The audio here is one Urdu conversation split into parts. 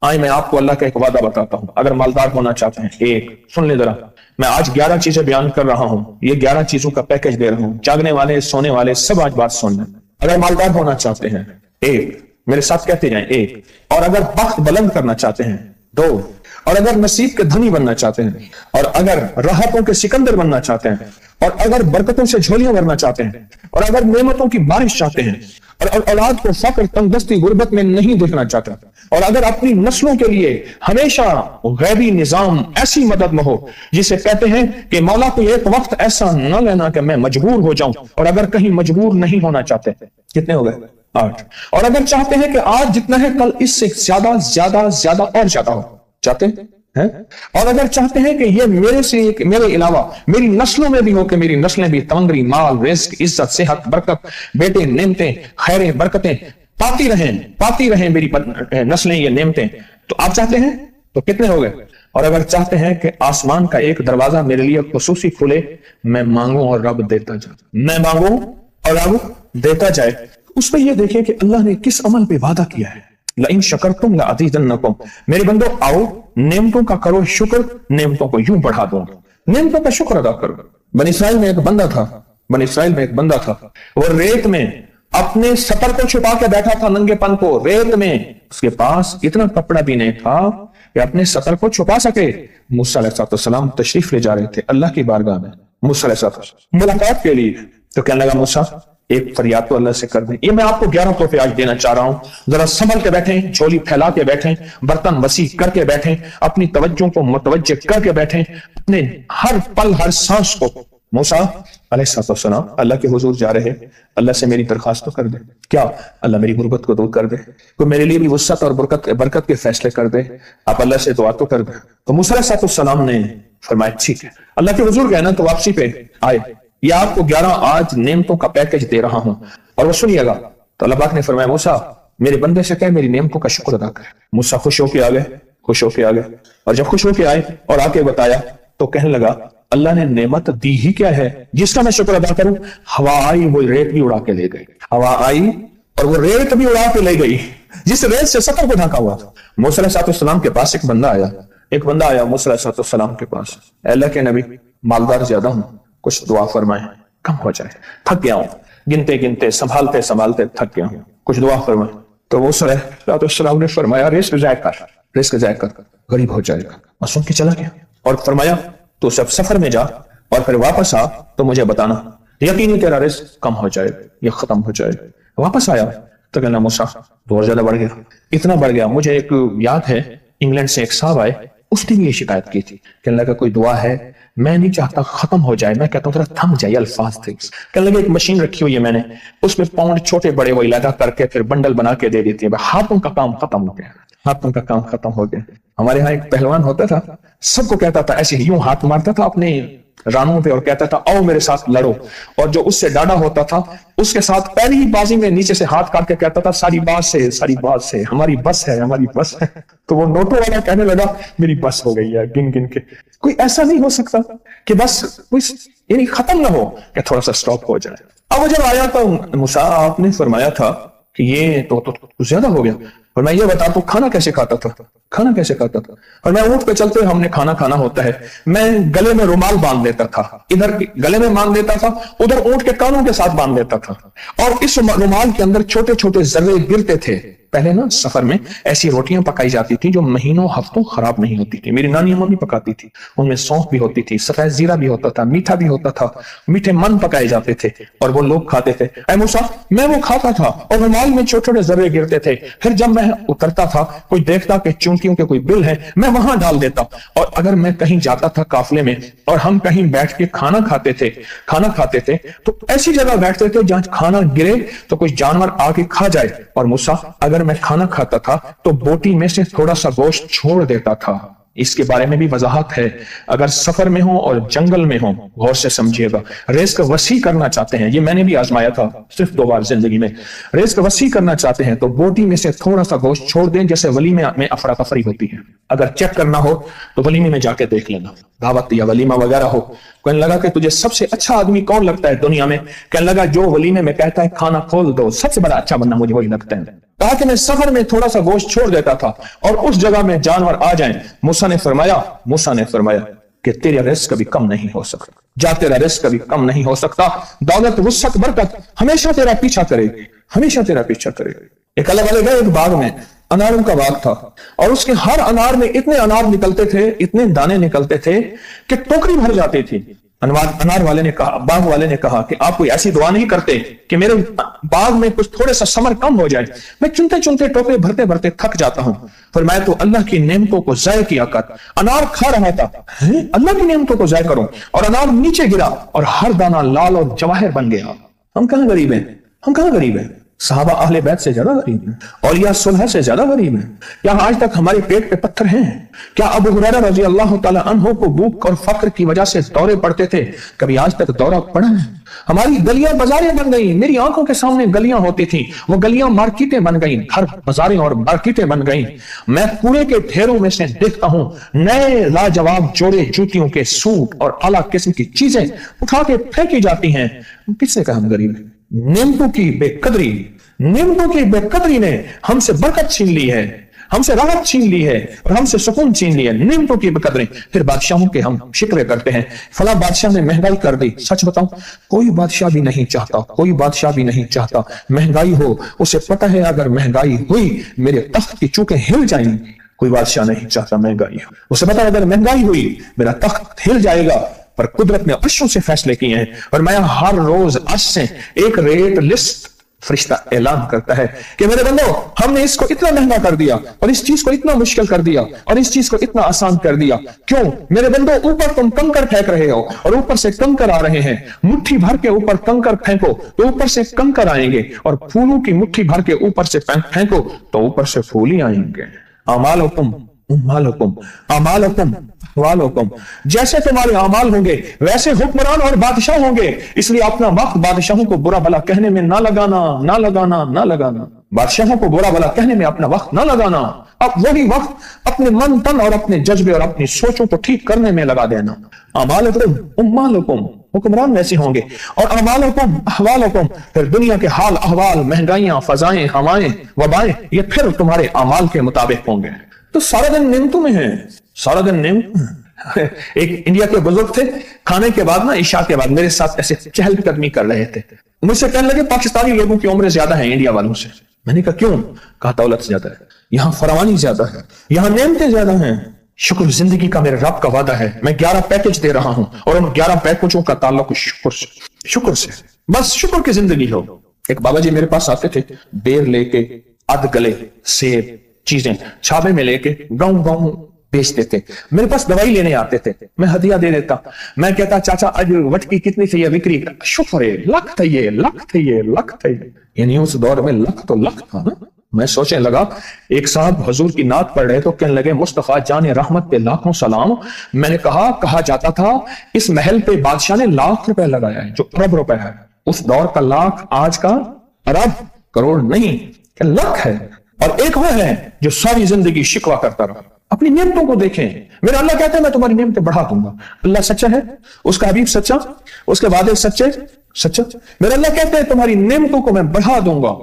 آئے میں آپ کو اللہ کا ایک وعدہ بتاتا ہوں، اگر مالدار ہونا چاہتے ہیں، ایک سن لے ذرا، میں آج 11 چیزیں بیان کر رہا ہوں، یہ 11 چیزوں کا پیکج دے رہا ہوں، جاگنے والے سونے والے سب آج بات سن لیں۔ اگر مالدار ہونا چاہتے ہیں، ایک، میرے ساتھ کہتے جائیں، ایک، اور اگر بخت بلند کرنا چاہتے ہیں، دو، اور اگر نصیب کے دھنی بننا چاہتے ہیں، اور اگر راحتوں کے سکندر بننا چاہتے ہیں، اور اگر برکتوں سے جھولیاں بھرنا چاہتے ہیں، اور اگر نعمتوں کی بارش چاہتے ہیں، اور اولاد کو فقر، تنگدستی، غربت میں نہیں دیکھنا چاہتے، اور اگر اپنی نسلوں کے لیے ہمیشہ غیبی نظام ایسی مدد میں ہو جسے کہتے ہیں کہ مولا کو ایک وقت ایسا نہ لینا کہ میں مجبور ہو جاؤں، اور اگر کہیں مجبور نہیں ہونا چاہتے، کتنے ہو گئے؟ 8۔ اور اگر چاہتے ہیں کہ آج جتنا ہے کل اس سے زیادہ زیادہ زیادہ اور زیادہ ہو، چاہتے ہیں؟ اور اگر چاہتے ہیں کہ یہ میرے علاوہ میری نسلوں میں بھی ہو، کہ میری نسلیں بھی تمنگری، مال، رزق، عزت، صحت، برکت، بیٹے، نعمتیں، خیریں، برکتیں پاتی رہیں میری نسلیں یہ نعمتیں، تو آپ چاہتے ہیں؟ تو کتنے ہو گئے؟ اور اگر چاہتے ہیں کہ آسمان کا ایک دروازہ میرے لیے خصوصی کھلے، میں مانگوں اور رب دیتا جائے، میں مانگوں اور رب دیتا جائے، اس پہ یہ دیکھیں کہ اللہ نے کس عمل پہ وعدہ کیا ہے۔ لَإِن شَكَرْتُمْ لَأَزِيدَنَّكُمْ، میرے بندو آؤ نعمتوں کا کرو شکر، نعمتوں کو یوں بڑھا دوں گا، نعمتوں کا شکر ادا کرو۔ بنی اسرائیل میں ایک بندہ تھا، وہ ریت میں اپنے سطر کو چھپا کے بیٹھا تھا، ننگے پن کو، ریت میں، اس کے پاس اتنا کپڑا بھی نہیں تھا کہ اپنے سطر کو چھپا سکے۔ موسیٰ علیہ السلام تشریف لے جا رہے تھے اللہ کی بارگاہ میں، موسیٰ علیہ السلام ملاقات کے لیے، تو کہنے لگا موسیٰ ایک فریاد تو اللہ سے کر دیں۔ یہ میں آپ کو 11 تحفے آج دینا چاہ رہا ہوں، ذرا سنبھل کے بیٹھیں، جھولی پھیلا کے بیٹھیں، برتن وسیع کر کے بیٹھیں، اپنی توجہ کو متوجہ کر کے بیٹھیں، اپنے ہر پل ہر سانس کو۔ موسیٰ علیہ السلام اللہ کے حضور جا رہے، اللہ سے میری درخواست تو کر دے، کیا اللہ میری غربت کو دور کر دے، کوئی میرے لیے بھی وسعت اور برکت کے فیصلے کر دے، آپ اللہ سے دعا تو کر دیں۔ تو موسیٰ علیہ السلام نے فرمایا ٹھیک ہے، اللہ کے حضور گئے نا تو واپسی پہ آئے، یہ آپ کو 11 آج نعمتوں کا پیکج دے رہا ہوں، اور وہ سنیے گا۔ تو اللہ پاک نے فرمایا موسیٰ میرے بندے سے کہے میری نعمتوں کا شکر ادا کرے۔ موسیٰ خوش ہو کے آ گئے، اور جب خوش ہو کے آئے اور آ کے بتایا تو کہنے لگا اللہ نے نعمت دی ہی کیا ہے جس کا میں شکر ادا کروں؟ ہوا آئی وہ ریت بھی اڑا کے لے گئی، ہوا آئی اور وہ ریت بھی اڑا کے لے گئی جس ریت سے سطر کو ڈھانکا ہوا تھا۔ موسیٰ علیہ السلام کے پاس ایک بندہ آیا موسیٰ علیہ السلام کے پاس، اے اللہ کے نبی مالدار زیادہ ہوں، کچھ دعا فرمائیں کم ہو جائے، تھک گیا ہوں، گنتے سنبھالتے تھک گیا ہوں، کچھ دعا فرمائیں۔ تو موسیٰ علیہ السلام نے فرمایا رزق ضائع کر، غریب ہو جائے گا، اور سن کے چلا گیا، اور فرمایا تو سب سفر میں جا اور پھر واپس آ تو مجھے بتانا، یقینی تیرا رزق کم ہو جائے یا ختم ہو جائے۔ واپس آیا تو کہنا موسیٰ اور زیادہ بڑھ گیا، اتنا بڑھ گیا، مجھے ایک یاد ہے انگلینڈ سے ایک صاحب آئے، اس نے بھی یہ شکایت کی تھی، کہنے لگا کوئی دعا ہے، میں نہیں چاہتا ختم ہو جائے، میں کہتا ہوں ذرا تھم جائے الفاظ تھے۔ کہنے لگا ایک مشین رکھی ہوئی ہے میں نے، اس میں پاؤنڈ چھوٹے بڑے وہ علیحدہ کر کے پھر بنڈل بنا کے دے دیتی ہے، ہاتھوں کا کام ختم ہو گیا۔ ہمارے ہاں ایک پہلوان ہوتا تھا، سب کو کہتا تھا ایسے یوں ہاتھ مارتا تھا اپنے رانوں پہ اور کہتا تھا آؤ میرے ساتھ لڑو، اور جو اس سے ڈاڑا ہوتا تھا اس کے ساتھ پہلی ہی بازی میں نیچے سے ہاتھ کاٹ کے کہتا تھا ساری بات سے ہماری بس ہے۔ تو وہ نوٹوں والا کہنے لگا میری بس ہو گئی ہے، گن کے کوئی ایسا نہیں ہو سکتا کہ بس یعنی ختم نہ ہو کہ تھوڑا سا سٹاپ ہو جائے۔ اب جب آیا تو موسیٰ آپ نے فرمایا تھا کہ یہ تو زیادہ ہو گیا، اور میں یہ بتا تو کھانا کیسے کھاتا تھا، اور میں اونٹ پہ چلتے ہم نے کھانا ہوتا ہے، میں گلے میں رومال باندھ لیتا تھا، ادھر گلے میں باندھ لیتا تھا، ادھر اونٹ کے کانوں کے ساتھ باندھ لیتا تھا، اور اس رومال کے اندر چھوٹے چھوٹے ذرے گرتے تھے۔ پہلے نا سفر میں ایسی روٹیاں پکائی جاتی تھی جو مہینوں ہفتوں خراب نہیں ہوتی تھی، میری نانی اماں بھی پکاتی تھی، ان میں سونف بھی ہوتی تھی، سفید زیرہ بھی ہوتا تھا، میٹھا بھی ہوتا تھا، میٹھے من پکائے جاتے تھے اور وہ لوگ کھاتے تھے۔ اے موسیٰ میں وہ کھاتا تھا اور رومال میں چھوٹے چھوٹے ذرے گرتے تھے، پھر جب میں اترتا تھا کوئی دیکھتا کہ چونٹیوں کے کوئی بل ہے میں وہاں ڈال دیتا، اور اگر میں کہیں جاتا تھا قافلے میں اور ہم کہیں بیٹھ کے کھانا کھاتے تھے تو ایسی جگہ بیٹھتے تھے جہاں کھانا گرے تو کوئی جانور آ کے کھا جائے، اور موسیٰ اگر میں کھانا کھاتا تھا تو بوٹی میں سے تھوڑا سا گوشت چھوڑ دیتا تھا۔ اس کے بارے میں بھی وضاحت ہے، اگر سفر میں ہوں اور جنگل میں ہوں غور سے سمجھیے گا، رزق وسیع کرنا چاہتے ہیں، یہ میں نے بھی آزمایا تھا صرف 2 بار زندگی میں، رزق وسیع کرنا چاہتے ہیں تو بوٹی میں سے تھوڑا سا گوشت چھوڑ دیں، جیسے ولیمے میں افراتفری ہوتی ہے۔ اگر چیک کرنا ہو تو ولیمے میں جا کے دیکھ لینا، دعوت یا ولیمہ وغیرہ ہو، کہنے لگا کہ تجھے سب سے اچھا آدمی کون لگتا ہے دنیا میں؟ کہنے لگا جو ولیمے میں کہتا ہے کھانا کھول دو، سب سے بڑا اچھا بندہ مجھے وہی لگتا ہے۔ کہا کہ میں سفر میں تھوڑا سا گوشت چھوڑ دیتا تھا اور اس جگہ میں جانور آ جائیں. موسیٰ نے فرمایا کہ تیرا رزق کبھی کم نہیں ہو سکتا. جا تیرا رزق کبھی کم نہیں ہو سکتا. دولت وسعت برکت ہمیشہ تیرا پیچھا کرے گی، ہمیشہ تیرا پیچھا کرے گی. ایک اللہ والے گئے ایک باغ میں، اناروں کا باغ تھا اور اس کے ہر انار میں اتنے انار نکلتے تھے، اتنے دانے نکلتے تھے کہ ٹوکری بھر جاتی تھی. انار والے نے کہا، باغ والے نے کہا کہ آپ کوئی ایسی دعا نہیں کرتے کہ میرے باغ میں کچھ تھوڑے سا ثمر کم ہو جائے؟ میں چنتے چنتے ٹوکرے بھرتے بھرتے تھک جاتا ہوں. فرمایا تو اللہ کی نعمتوں کو ضائع کیا کر. انار کھا رہا تھا، اللہ کی نعمتوں کو ضائع کروں، اور انار نیچے گرا اور ہر دانہ لال اور جواہر بن گیا. ہم کہاں غریب ہیں؟ ہم کہاں غریب ہیں؟ صحابہ اہل بیت سے زیادہ غریب ہیں، اولیاء صلح سے زیادہ غریب ہیں. کیا آج تک ہمارے پیٹ پہ پتھر ہیں؟ کیا ابو ہریرہ رضی اللہ تعالی عنہ کو بھوک اور فقر کی وجہ سے دورے پڑتے تھے؟ کبھی آج تک دورہ پڑا ہے؟ ہماری گلیاں بازاریں بن گئی، میری آنکھوں کے سامنے گلیاں ہوتی تھیں، وہ گلیاں مارکیٹیں بن گئی، ہر بازاریں اور مارکیٹیں بن گئی. میں کوڑے کے ڈھیروں میں سے دیکھتا ہوں نئے لاجواب جوڑے جوتیوں کے سوٹ اور اعلیٰ قسم کی چیزیں اٹھا کے پھینکی جاتی ہیں. کس نے کہا ہم غریب ہیں؟ نعمتوں کی بے قدری نے ہم سے برکت چھین لی ہے، ہم سے راحت چھین لی ہے اور ہم سے سکون چھین لی ہے. نعمتوں کی بے قدری. پھر بادشاہوں کے ہم شکر کرتے ہیں، فلاں بادشاہ نے مہنگائی کر دی. سچ بتاؤں کوئی بادشاہ بھی نہیں چاہتا مہنگائی ہو. اسے پتہ ہے اگر مہنگائی ہوئی میرے تخت کی چوکیں ہل جائیں گی. کوئی بادشاہ نہیں چاہتا مہنگائی ہو. اسے پتہ ہے اگر مہنگائی ہوئی میرا تخت ہل جائے گا. پر قدرت نے عرشوں سے فیصلے کیے ہیں اور میں ہر روز عرش سے ایک ریٹ لسٹ فرشتہ اعلان کرتا ہے کہ میرے بندو ہم نے اس کو اتنا مہنگا کر دیا اور اس چیز کو اتنا مشکل کر دیا اور اس چیز کو اتنا آسان کر دیا. کیوں میرے بندو؟ اوپر تم کنکر پھینک رہے ہو اور اوپر سے کنکر آ رہے ہیں. مٹھی بھر کے اوپر کنکر پھینکو تو اوپر سے کنکر آئیں گے، اور پھولوں کی مٹھی بھر کے اوپر سے پھینکو تو اوپر سے پھول ہی آئیں گے. اعمالکم، جیسے تمہارے اعمال ہوں گے ویسے حکمران اور بادشاہ ہوں گے. اس لیے اپنا وقت بادشاہوں کو برا بھلا کہنے میں نہ لگانا. بادشاہوں کو برا بھلا کہنے میں اپنا وقت نہ لگانا. اب وہی وقت اپنے من تن اور اپنے جذبے اور اپنی سوچوں کو ٹھیک کرنے میں لگا دینا. اعمالکم، حکمران ویسے ہوں گے، اور اعمالکم احوالکم، پھر دنیا کے حال احوال، مہنگائیاں، فضائیں، ہوائیں، وبائیں، یہ پھر تمہارے اعمال کے مطابق ہوں گے. تو سارا دن نعمتوں میں ہیں، سارا دن نعمت. ایک انڈیا کے بزرگ تھے، کھانے کے بعد نا عشاء کے بعد میرے ساتھ ایسے چہل قدمی کر رہے تھے. مجھ سے کہنے لگے پاکستانی لوگوں کی عمریں زیادہ ہیں انڈیا والوں سے. میں نے کہا کیوں؟ کہا دولت زیادہ ہے، یہاں فراوانی زیادہ ہے، یہاں نعمتیں زیادہ ہیں. شکر زندگی کا میرے رب کا وعدہ ہے. میں 11 پیکج دے رہا ہوں اور ان 11 پیکجوں کا تعلق شکر سے. بس شکر کی زندگی ہو. ایک بابا جی میرے پاس آتے تھے، بیر لے کے، ادھ گلے سیب چیزیں چھاپے میں لے کے گاؤں بیچتے تھے. میرے پاس دوائی لینے آتے تھے، میں ہدیہ دے دیتا. میں کہتا چاچا آج وٹکی کتنی تھی؟ وکری شکر ہے، لکھ تھے یہ. یعنی اس دور میں لکھ تو لکھ تھا نا. میں سوچنے لگا، ایک صاحب حضور کی نعت پڑھ رہے تو کہنے لگے مصطفیٰ جان رحمت پہ لاکھوں سلام. میں نے کہا جاتا تھا اس محل پہ بادشاہ نے لاکھ روپے لگایا ہے، جو ارب روپے ہے. اس دور کا لاکھ آج کا ارب کروڑ نہیں، کہ لاکھ ہے. اور ایک وہ ہے جو ساری زندگی شکوہ کرتا رہا. اپنی نعمتوں کو دیکھیں. میرا اللہ کہتا ہے میں تمہاری نعمتیں بڑھا دوں گا. اللہ سچا ہے، اس کا حبیب سچا، اس کے وعدے سچا. میرا اللہ کہتا ہے تمہاری نعمتوں کو میں بڑھا دوں گا،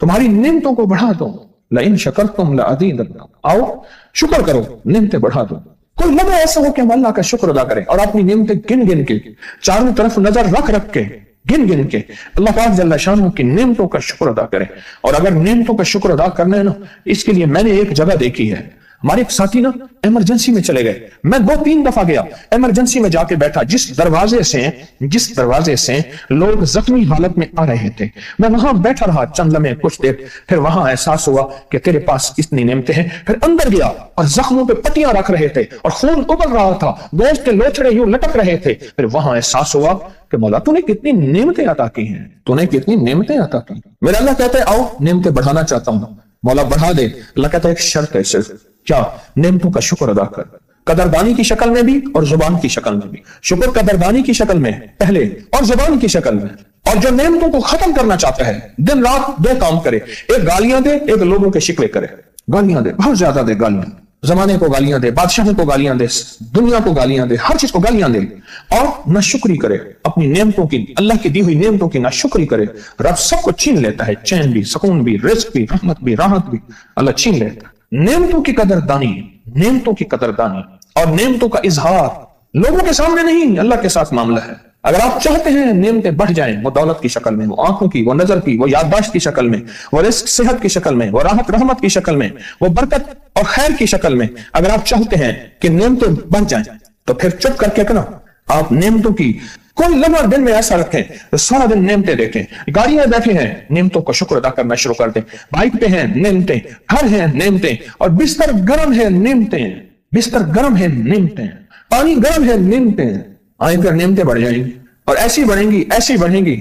تمہاری نعمتوں کو بڑھا دوں گا. لئن شکرتم لازیدنکم، آؤ شکر کرو، نعمتیں بڑھا دوں. کوئی لمحہ ایسا ہو کہ ہم اللہ کا شکر ادا کریں اور اپنی نعمتیں گن کے، چاروں طرف نظر رکھ کے، گن کے اللہ پاک جل شانہ کی نعمتوں کا شکر ادا کریں. اور اگر نعمتوں کا شکر ادا کرنا ہے نا، اس کے لیے میں نے ایک جگہ دیکھی ہے. ہمارے ایک ساتھی نا ایمرجنسی میں چلے گئے. میں 2-3 دفعہ گیا، ایمرجنسی میں جا کے بیٹھا. جس دروازے سے لوگ زخمی حالت میں آ رہے تھے، میں وہاں بیٹھا رہا چند لمحے، کچھ دیر. پھر وہاں احساس ہوا کہ تیرے پاس اتنی نعمتیں ہیں. پھر اندر گیا اور زخموں پہ پٹیاں رکھ رہے تھے اور خون ابل رہا تھا، گوشت کے لوچڑے یوں لٹک رہے تھے. پھر وہاں احساس ہوا کہ مولا تو نے کتنی نعمتیں عطا کی ہیں، میرا اللہ کہتا ہے آؤ نعمتیں بڑھانا چاہتا ہوں. مولا بڑھا دے. اللہ کہتا ہے ایک شرط ہے، صرف کیا؟ نعمتوں کا شکر ادا کر، قدردانی کی شکل میں بھی اور زبان کی شکل میں بھی. شکر قدردانی کی شکل میں پہلے اور زبان کی شکل میں. اور جو نعمتوں کو ختم کرنا چاہتا ہے دن رات 2 کام کرے. ایک گالیاں دے، ایک لوگوں کے شکوے کرے. گالیاں دے، بہت زیادہ دے گالیاں. زمانے کو گالیاں دے، بادشاہوں کو گالیاں دے، دنیا کو گالیاں دے، ہر چیز کو گالیاں دے اور نہ شکری کرے، اپنی نعمتوں کی، اللہ کی دی ہوئی نعمتوں کی نہ شکری کرے، رب سب کو چھین لیتا ہے، چین بھی، سکون بھی، رزق بھی، رحمت بھی، راحت بھی اللہ چھین لیتا ہے۔ نعمتوں کی قدر دانی، نعمتوں کی قدر دانی اور نعمتوں کا اظہار لوگوں کے سامنے نہیں، اللہ کے ساتھ معاملہ ہے۔ اگر آپ چاہتے ہیں نعمتیں بڑھ جائیں، وہ دولت کی شکل میں، وہ آنکھوں کی، وہ نظر کی، وہ یادداشت کی شکل میں، وہ رزق صحت کی شکل میں، وہ راحت رحمت کی شکل میں، وہ برکت اور خیر کی شکل میں، اگر آپ چاہتے ہیں کہ نعمتیں بڑھ جائیں تو پھر چپ کر کے کرنا آپ نعمتوں کی کوئی لمحہ دن میں ایسا رکھیں، سارا دن نعمتیں دیکھیں، گاڑی میں بیٹھے ہیں نعمتوں کا شکر ادا کرنا شروع کر دیں، بائک پہ ہیں نعمتیں، گھر ہیں نعمتیں، اور بستر گرم ہے نعمتیں، بستر گرم ہے نعمتیں، پانی گرم ہے نعمتیں، آئیں پھر نعمتیں بڑھ جائیں گی اور ایسی بڑھیں گی، ایسی بڑھیں گی